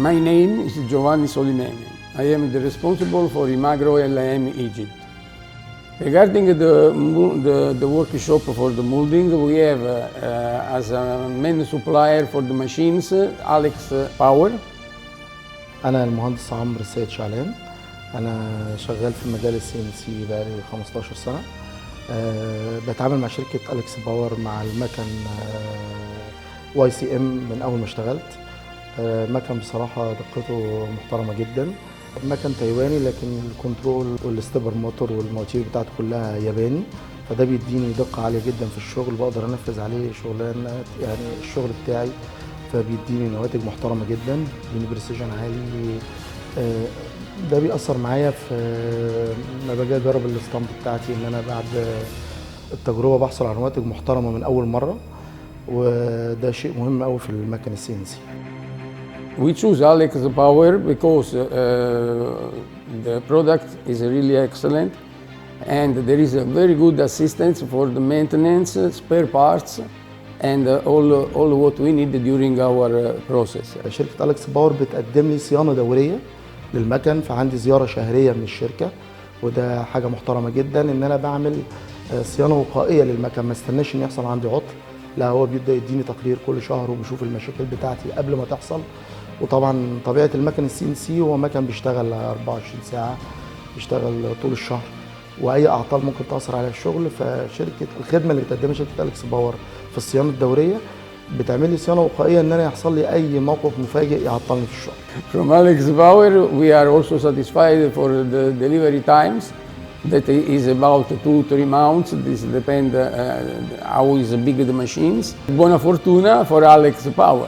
My name is Giovanni Solimene. I am the responsible for Eimagro LIM Egypt. Regarding the workshop for the molding, we have as a main supplier for the machines أليكس باور. أنا المهندس عمرو السيد شعلان. أنا شغال في مجال السي ان سي بقالي 15 سنة. بتعامل مع شركة أليكس باور مع المكن واي سي ام من أول ما اشتغلت. مكن بصراحة دقته محترمة جدا. مكن تايواني لكن الكنترول والاستبر موتور والمواتير بتاعته كلها ياباني، فده بيديني دقة عالية جدا في الشغل، بقدر انفذ عليه شغلانة يعني الشغل بتاعي، فبيديني نواتج محترمة جدا، بيديني بريسيجن عالي. ده بيأثر معايا في ما باجي اجرب الاسطمبة بتاعتي ان انا بعد التجربة بحصل على نواتج محترمة من اول مرة، وده شيء مهم قوي في المكن السي ان سي. We choose أليكس باور because the product is really excellent and there is a very good assistance for the maintenance, spare parts and all what we need during our process. شركة أليكس باور بتقدم لي صيانة دورية للمكن، فعندي زيارة شهرية من الشركة، وده حاجة محترمة جدا ان انا بعمل صيانة وقائية للمكن، ما استناش ان يحصل عندي عطل، لا هو بيبدأ يديني تقرير كل شهر وبيشوف المشاكل بتاعتي قبل ما تحصل. وطبعا طبيعه المكن السي ان سي هو مكن بيشتغل 24 ساعه، بيشتغل طول الشهر، واي اعطال ممكن تاثر على الشغل، فشركه الخدمه اللي بتقدمها شركه أليكس باور في الصيانه الدوريه بتعمل لي صيانه وقائيه ان انا يحصل لي اي موقف مفاجئ يعطلني في الشغل. From أليكس باور we are also satisfied for the delivery times that is about 2-3 months. This depends how is big the machines. Buona fortuna for أليكس باور.